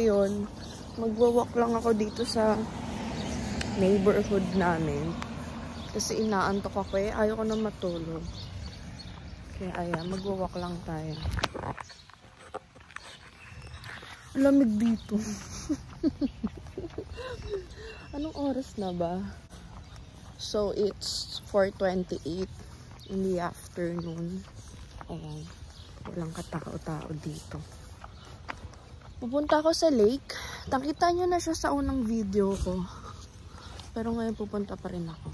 ngayon, magwa-walk lang ako dito sa neighborhood namin. Kasi inaantok ako eh. Ayaw ko na matulog. Kaya ayan, magwa-walk lang tayo. Lamig dito. Anong oras na ba? So, it's 4:28 in the afternoon. Ayan. Walang katao-tao dito. Pupunta ako sa lake. Nakita nyo na siya sa unang video ko. Pero ngayon pupunta pa rin ako.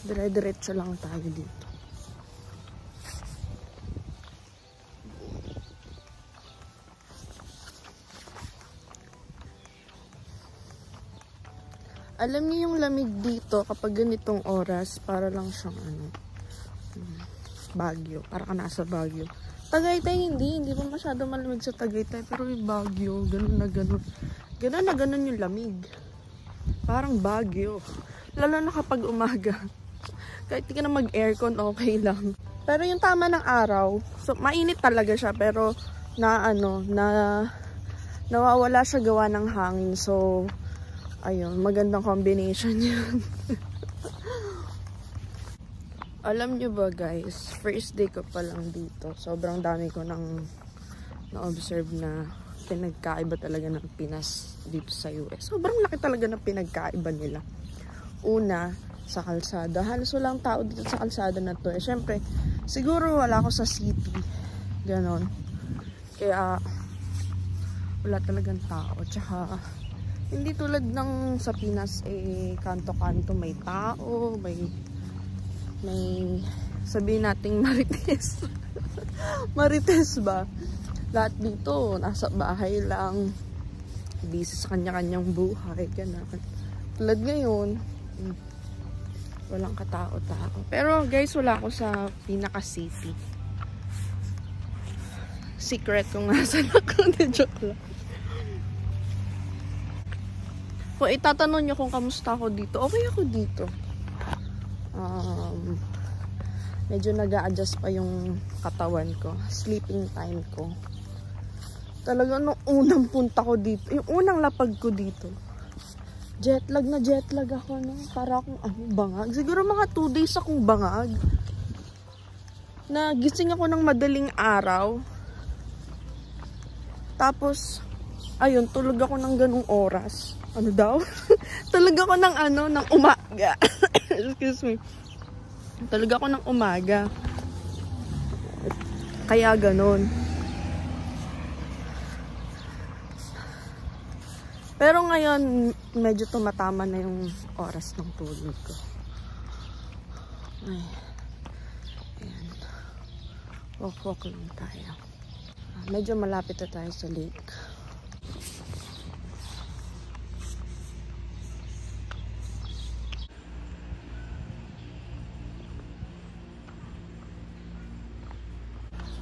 Dire-diretso lang tayo dito. Alam niyo yung lamig dito kapag ganitong oras, para lang siyang Baguio. Para ka nasa Baguio. Tagaytay hindi pa masyado malamig sa Tagaytay, pero yung Baguio, ganun na ganun. Ganun na ganun yung lamig. Parang Baguio. Lalo na kapag umaga. Kahit di ka na mag-aircon, okay lang. Pero yung tama ng araw, so mainit talaga siya, pero nawawala siya gawa ng hangin. So, ayun, magandang combination yun. Alam nyo ba guys, first day ko pa lang dito, sobrang dami ko nang na-observe na pinagkaiba talaga ng Pinas dito sa US. Sobrang laki talaga ng pinagkaiba nila. Una, sa kalsada. Halos walang tao dito sa kalsada na to. Siyempre, siguro wala ako sa city. Ganon. Kaya, wala talagang tao. Tsaka, hindi tulad ng sa Pinas, kanto-kanto may tao, may sabihin nating marites. Marites ba? Lahat dito, nasa bahay lang, busy sa kanya-kanyang buhay, gano'n. Tulad ngayon, walang katao-tao. Pero guys, wala ako sa pinaka-city. Secret kung nasan ako. Joke lang. Kung itatanong nyo kung kamusta ako dito, okay ako dito. Medyo nag-a-adjust pa yung katawan ko. Sleeping time ko. Talaga nung unang punta ko dito, yung unang lapag ko dito, jetlag ako, no? Para akong bangag. Siguro mga 2 days akong bangag. Nagising ako ng madaling araw. Tapos, ayun, tulog ako ng ganung oras. Ano daw? Tulog ako ng umaga. Excuse me. Tulog ako ng umaga. Kaya ganun. Pero ngayon, medyo tumatama na yung oras ng tulog ko. Ay. Ayan. Walk lang tayo. Medyo malapit na tayo sa lake.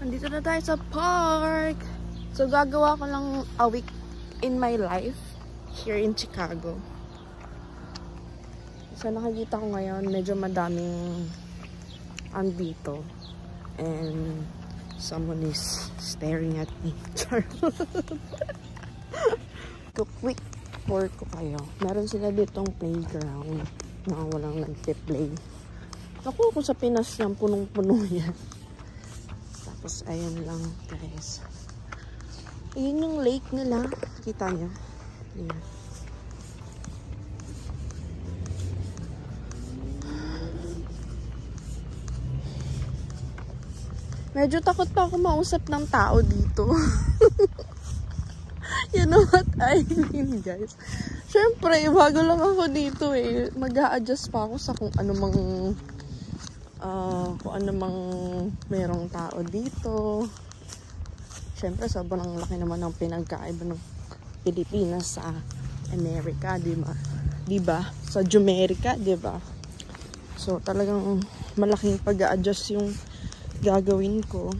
Nandito na tayo sa park. So, gagawa ko lang a week in my life here in Chicago. So, nakikita ko ngayon, medyo madaming andito. And someone is staring at me. Quick tour ko kayo. Meron sila ditong playground na walang nagpe-play. Naku, kung sa Pinas yan, punong-puno yan. Tapos, ayan lang, guys. Ayan yung lake nila. Kita niyo? Ayan. Medyo takot pa ako mausap ng tao dito. You know what I mean, guys? Siyempre, bago lang ako dito eh. Mag-a-adjust pa ako sa kung ano mang merong tao dito. Siyempre, sobrang laki naman ng pinagkaiba ng Pilipinas sa Amerika, diba? Sa Jumerica, diba? So, talagang malaking pag-a-adjust yung gagawin ko.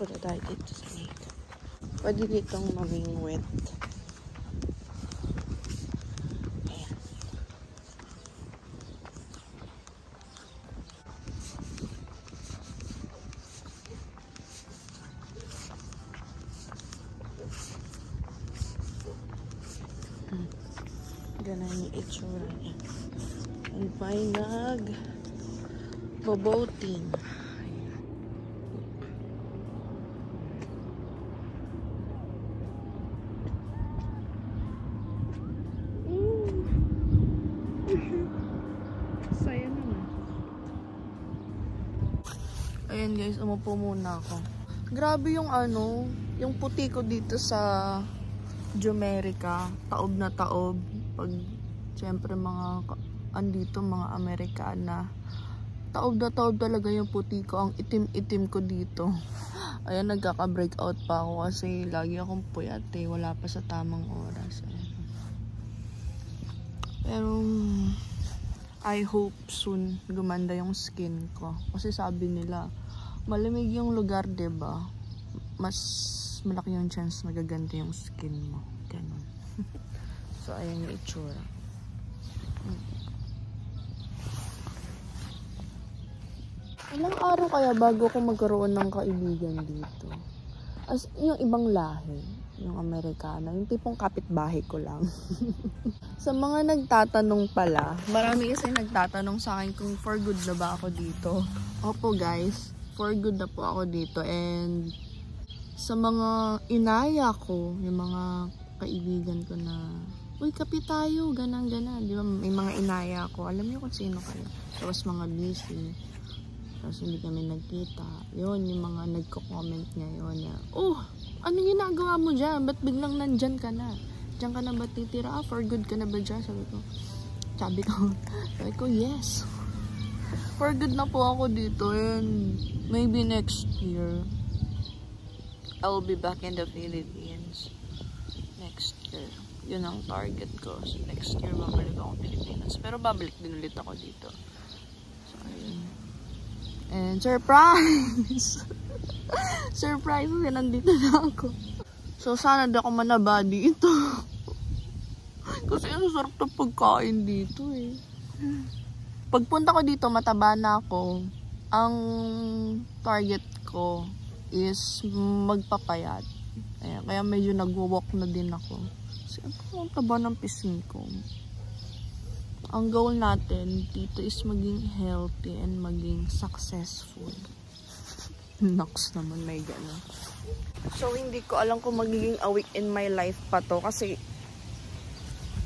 Pwede tayo dito sa lake. Pwede ditong mamingwit. Ayan. Ganun yung itsura niya. And may boating. Saya naman. Ayan guys, umupo muna ako. Grabe yung yung puti ko dito sa Jumerica. Taob na taob. Pag, syempre andito mga Amerikana. Taob na taob talaga yung puti ko. Ang itim-itim ko dito. Ayan, nagkaka-breakout pa ako kasi lagi akong puyat eh. Wala pa sa tamang oras. Ayan. Pero, I hope soon gumanda yung skin ko. Kasi sabi nila, malamig yung lugar, diba? Mas malaki yung chance magaganda yung skin mo. Ganun. So, ayan yung itsura. Ilang araw kaya bago ko magkaroon ng kaibigan dito? As yung ibang lahi, yung Amerikano, yung tipong kapitbahay ko lang. Sa mga nagtatanong pala, marami kasi nagtatanong sa akin kung for good na ba ako dito. Opo guys, for good na po ako dito. And sa mga inaya ko, yung mga kaibigan ko na, uy, kape tayo, ganan-ganan. Di ba, may mga inaya ko. Alam niyo kung sino kayo. Tapos mga busy. Tapos hindi kami nagkita. Yun, yung mga nagko-comment ngayon na, oh, anong ginagawa mo dyan? Ba't biglang nandyan ka na? Diyan ka na ba titira? Ah, for good ka na ba dyan? Sabi ko, yes. For good na po ako dito. And maybe next year, I will be back in the Philippines. Next year. Yun ang target ko. So, next year, babalik ako Pilipinas. Pero babalik din ulit ako dito. So, ayun. And surprise! Surprise! Kasi nandito na ako. So, sana di ako manaba dito. Kasi ang sarap na pagkain dito eh. Pagpunta ko dito, mataba na ako. Ang target ko is magpapayat. Kaya medyo nagwo-walk na din ako. Kasi ang taba ng pisngi ko. Ang goal natin dito is maging healthy and maging successful. Nox naman, may gano'n. So, hindi ko alam kung magiging a week in my life pa to. Kasi,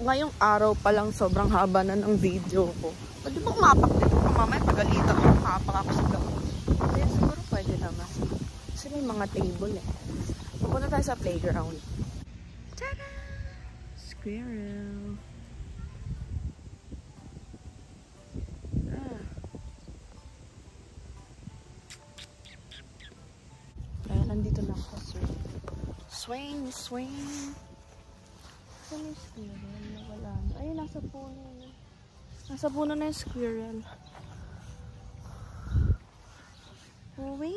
ngayong araw pa lang sobrang haba na ng video ko. Pwede bang mapak dito? Mamaya pagalitan ko, mapak ako sa gawin. Kaya siguro pwede naman. Kasi may mga table eh. Pupunta tayo sa playground. Tada! Squirrel. Nandito na ako, swing. Saan yung squirrel? Wala na. Ay, nasa puno na. Nasa puno na yung squirrel. Uwi!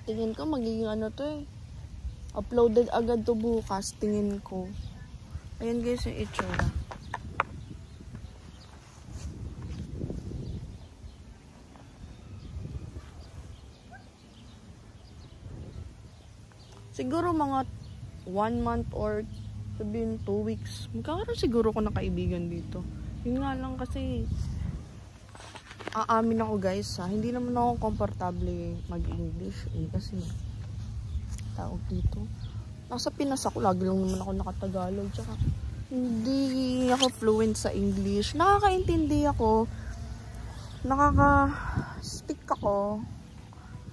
Tingin ko magiging ano to eh. Uploaded agad to bukas. Tingin ko. Ayan guys yung itsura. Siguro mga 1 month or sabihin 2 weeks. Magkakaroon siguro ko ng kaibigan dito. Yun nga lang kasi aamin ako guys ha. Hindi naman ako komportable mag-English eh. Kasi tawag dito. Nasa Pinas ako. Lagi lang naman ako nakatagalog. Tsaka hindi ako fluent sa English. Nakakaintindi ako. Nakaka-speak ako.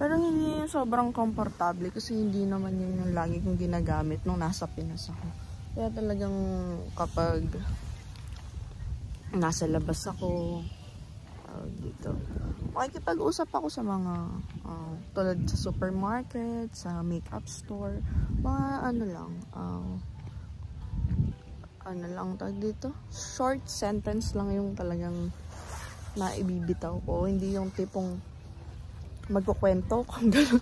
Pero hindi sobrang komportable kasi hindi naman yun yung lagi kong ginagamit nung nasa Pinas ako. Kaya talagang kapag nasa labas ako, dito, makikipag-usap ako sa mga tulad sa supermarket, sa makeup store, mga ano lang tawag dito, short sentence lang yung talagang naibibitaw ko. Hindi yung tipong magkukwento kung gano'n.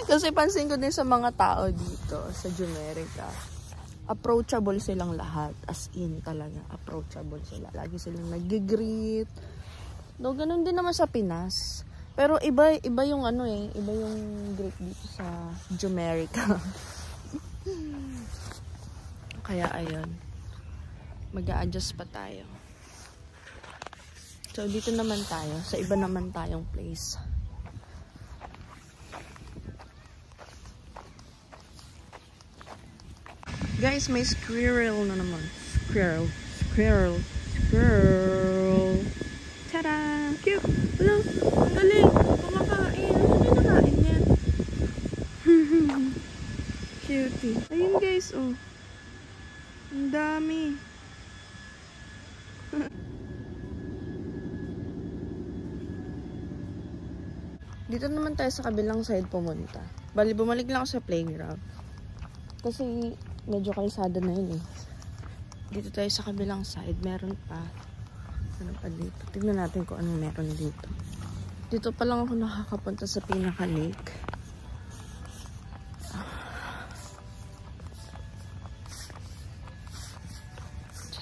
Kasi pansin ko din sa mga tao dito sa Jumerica, approachable silang lahat. As in talaga, approachable sila. Lagi silang nag-greet. No, ganun din naman sa Pinas. Pero iba yung iba yung greet dito sa Jumerica. Kaya ayun, mag-a-adjust pa tayo. So dito naman tayo, sa iba naman tayong place. Guys, may squirrel na naman. Squirrel. Tada! Cute! Hello! Ang galing! Kumakain! Ano na nakain niya? Cutie. Ayun guys, oh. Ang dami. Dito naman tayo sa kabilang side pumunta. Bali, bumalik lang ako sa playground. Kasi medyo kalsada na yun eh. Dito tayo sa kabilang side. Meron pa. Ano pa dito? Tignan natin kung anong meron dito. Dito pa lang ako nakakapunta sa pinaka-lake.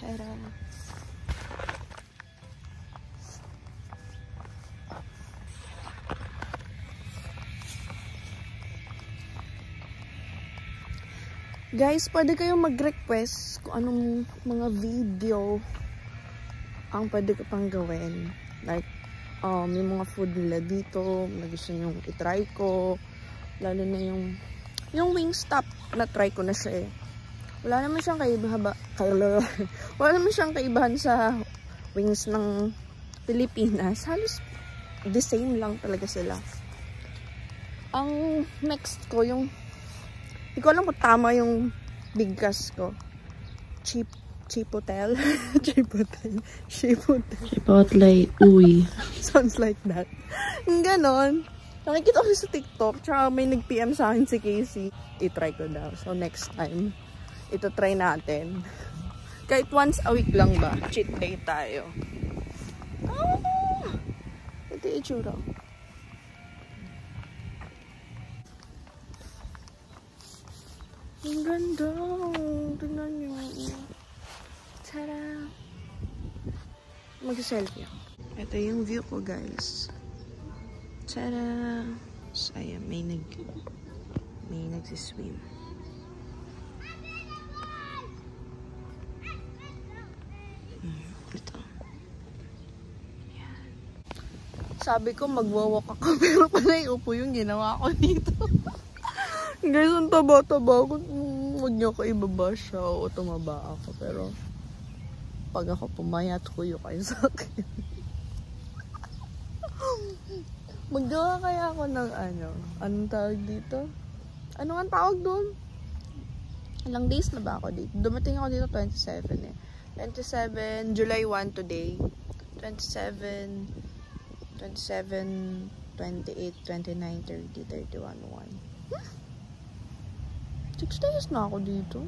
Tara. Guys, pwede kayong mag-request kung anong mga video ang pwede ko pang gawin. Like, yung mga food nila dito, na gusto nyo itry ko. Lalo na yung Wingstop, na-try ko na siya eh. Wala naman siyang wala naman siyang kaibahan sa wings ng Pilipinas. Halos the same lang talaga sila. Ang next ko, hindi ko alam kung tama yung bigkas ko. Chipotle. Chipotle, uy. Sounds like that. Ganon. Nakikita ko sa TikTok, tsaka may nag-PM sa akin si Casey. I-try ko daw. So next time, ito try natin. Kahit once a week lang ba? Cheat day tayo. Ito yung itsura. Ang ganda. Tignan nyo. Tada! Mag-selfie ako. Ito yung view ko, guys. Tada! So, ayan, may nagsiswim. Ito. Ayan. Sabi ko, magwawalk ako, pero pala upo yung ginawa ko dito. Guys, ang taba-taba ako. Huwag niyo ako ibaba siya o tumaba ako. Pero, pag ako pumayat, kuyo kayo sa akin. Maggawa kaya ako ng anong tawag dito? Ano ang tawag doon? Ilang days na ba ako dito? Dumating ako dito 27 eh. 27, July 1 today. 27, 28, 29, 30, 31, 1. 6 days na ako dito.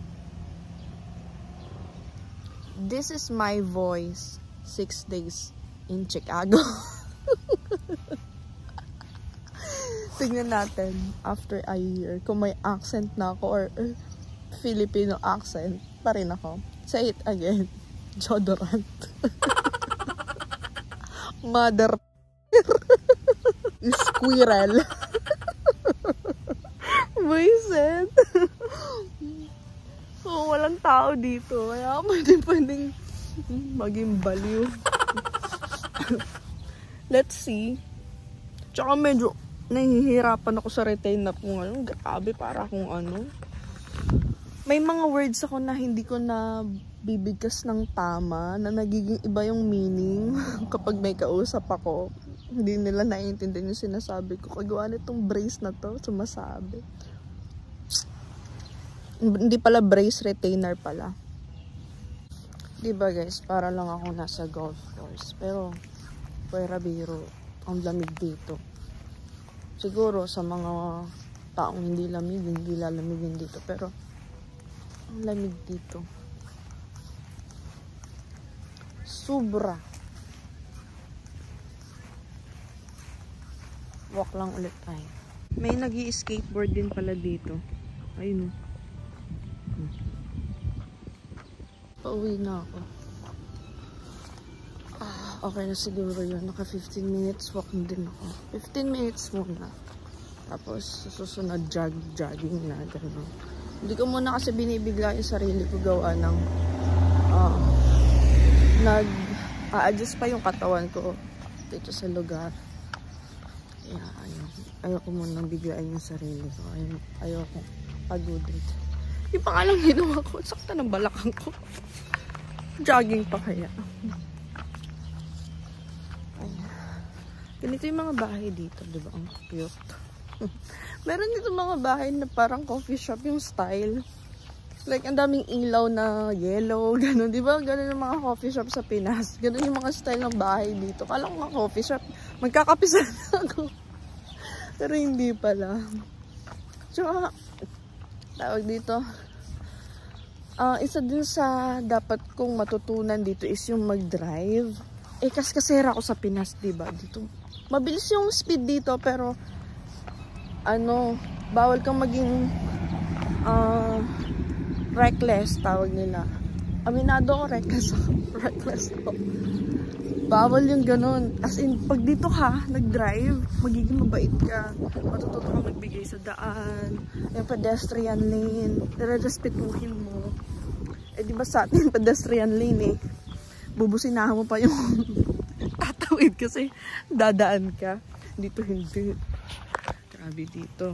This is my voice. 6 days in Chicago. Tignan natin after a year kung may accent na ako or Filipino accent pa rin ako. Say it again. Jodorant. Mother squirrel. Buisit. So, walang tao dito. Kaya pwedeng maging baliw. Let's see. Tsaka medyo nahihirapan ako sa retain na kung ano. Grabe, para kung ano. May mga words ako na hindi ko na bibigkas ng tama, na nagiging iba yung meaning kapag may kausap ako. Hindi nila naiintindihan yung sinasabi ko. Kagawa nitong brace na to, sumasabi. Hindi pala brace, retainer pala. Diba guys, para lang ako nasa golf course. Pero, puwera biro, ang lamig dito. Siguro sa mga taong hindi lalamigin dito. Pero, ang lamig dito. Sobra. Walk lang ulit tayo. May nag-i-skateboard din pala dito. Ayun o. Pauwi na ako. Okay na siguro yun. Naka 15 minutes walk din ako. 15 minutes muna. Tapos susunod jogging na. Ganun. Hindi ko muna kasi binibigla yung sarili ko gawa ng nag-a-adjust pa yung katawan ko dito sa lugar. Kaya ayoko muna biglain yung sarili ko. Ayoko pagudit. Yung pangalang ginawa ko, sakta ng balakang ko. Jogging pa kaya. Ayan. Ganito yung mga bahay dito, diba? Ang cute. Meron dito mga bahay na parang coffee shop yung style. Like, ang daming ilaw na yellow, gano'n. Diba? Gano'n yung mga coffee shop sa Pinas. Gano'n yung mga style ng bahay dito. Kala ko mga coffee shop. Magkakapisan ako. Pero hindi pala. Tsaka, tawag dito. Isa din sa dapat kong matutunan dito is yung mag-drive. Kasera ako sa Pinas, diba? Dito. Mabilis yung speed dito, pero bawal kang maging reckless, tawag nila. Aminado ko, reckless ako. Bawal yung ganun. As in, pag dito ka, nag-drive, magiging mabait ka. Matututo ka magbigay sa daan. Yung pedestrian lane, nire-respetuhin mo. Diba sa atin, pedestrian lane bubusinahan mo pa yung tatawid kasi dadaan ka. Dito hindi. Grabe dito.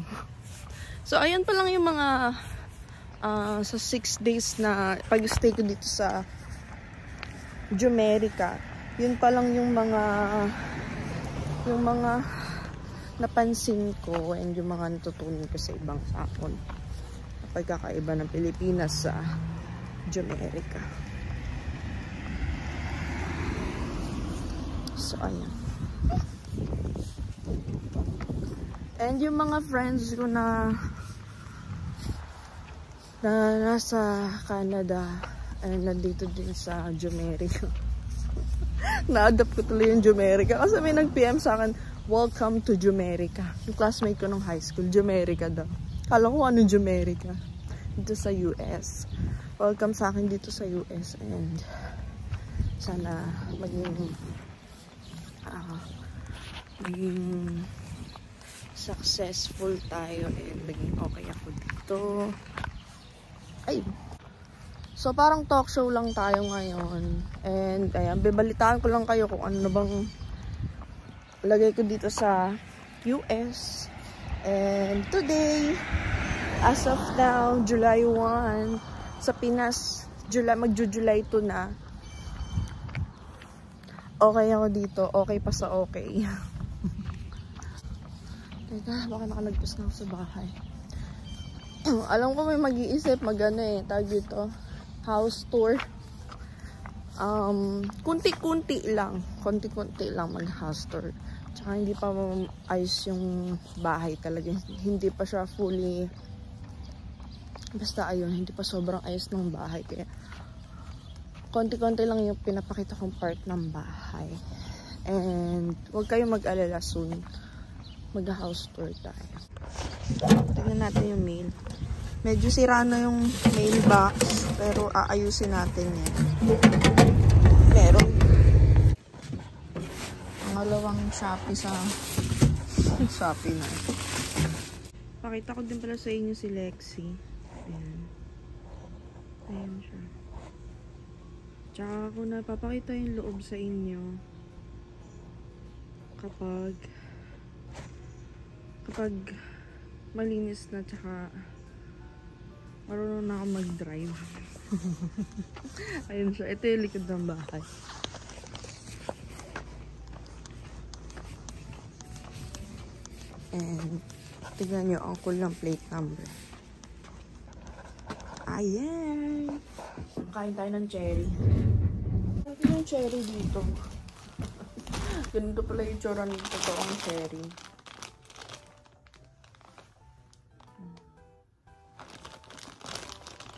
So, ayan pa lang yung mga sa 6 days na pag-stay ko dito sa Jumerica. Yun pa lang yung mga napansin ko and yung mga natutunan ko sa ibang sakon. Pagkakaiba ng Pilipinas sa Jumerica. So, ayan. And yung mga friends ko na nasa Canada and nandito din sa Jumerica. Na-adapt ko tuloy yung Jumerica kasi may nag-PM sa akin, welcome to Jumerica. Yung classmate ko nung high school, Jumerica daw. Kala ko anong Jumerica? Dito sa US. Welcome sa akin dito sa US and sana maging successful tayo and maging okay ako dito. Ay. So parang talk show lang tayo ngayon. And ayan, bibalitaan ko lang kayo kung ano bang lagay ko dito sa US. And today, as of now, July 1, sa Pinas, magju-July 2 na. Okay ako dito. Okay pa sa okay. Teka, baka nakalagpas na ako sa bahay. Alam ko may mag-iisip tawag dito, house tour. Kunti-kunti lang mag-house tour. Tsaka hindi pa ayos yung bahay talaga. Hindi pa siya fully, basta ayun, hindi pa sobrang ayos ng bahay. Kaya konti-konti lang yung pinapakita kong part ng bahay. And huwag kayong mag-alala, soon mag-house tour tayo. Tignan natin yung mail. Medyo sira na yung mailbox, pero aayusin natin yan. Meron pangalawang Shopee sa Shopee na. Pakita ko din pala sa inyo si Lexi. Ayan. Ayan siya. Tsaka ako napapakita yung loob sa inyo kapag malinis na, tsaka marunong na ako mag-drive. Ayun siya. Ito yung likod ng bahay. And tignan nyo ang cool ng plate number. Ayan! Kain tayo ng cherry. Ito yung cherry dito. Ganito pala yung tsura ng totoong cherry.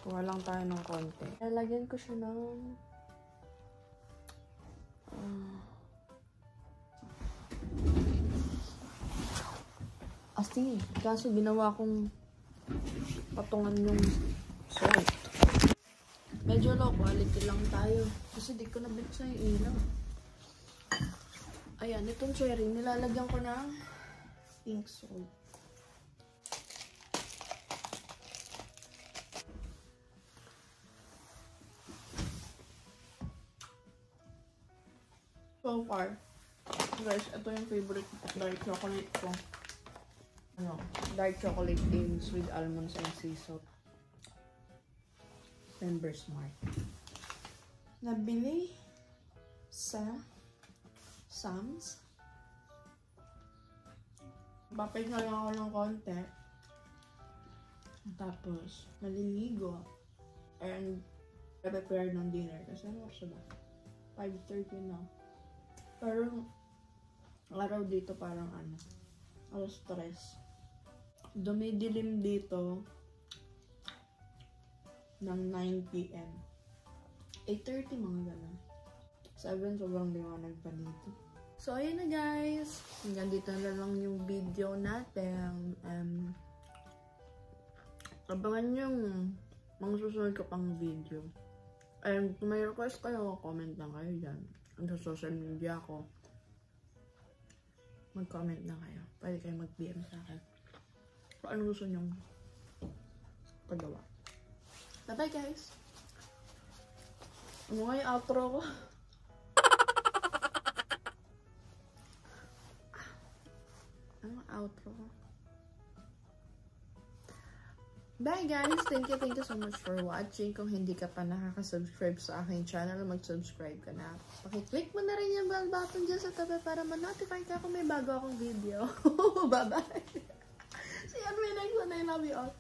Kuha lang tayo ng konti. Lalagyan ko siya ng asin. Kaso ginawa kong patungan yung salt. Medyo low quality lang tayo. Kasi di ko nabuksan yung ilaw. Ayan, itong cherry, nilalagyan ko ng pink salt. so far. Guys, ito yung favorite dark chocolate ko. Ano, dark chocolate things with almonds and sea salt. Member Smart. Nabili sa Sam's. Papay na lang ako ng konti. Tapos, maliligo. And, prepare ng dinner. Kasi ano siya ba? 5:30 na. Pero, araw dito parang ano, alas 3. Dumidilim dito ng 9 p.m. 8:30 mga ganun. 7 sobrang liwanag pa dito. So, ayun na guys. Hanggang dito na lang yung video natin. Abangan yung mga susunod ko pang video. And kung may request kayo, comment lang kayo dyan. Sa social media ko. Mag-comment na kayo. Pwede kayo mag-DM sa akin. Kung ano gusto nyong pagawa. Bye-bye guys! Ano nga yung outro ko? Ano ang outro ko? Bye guys! Thank you so much for watching. Kung hindi ka pa nakaka-subscribe sa aking channel, mag-subscribe ka na. Pakiclick mo na rin yung bell button dyan sa tabi para ma-notify ka kung may bago akong video. Bye-bye! See you on my next one. I love you all.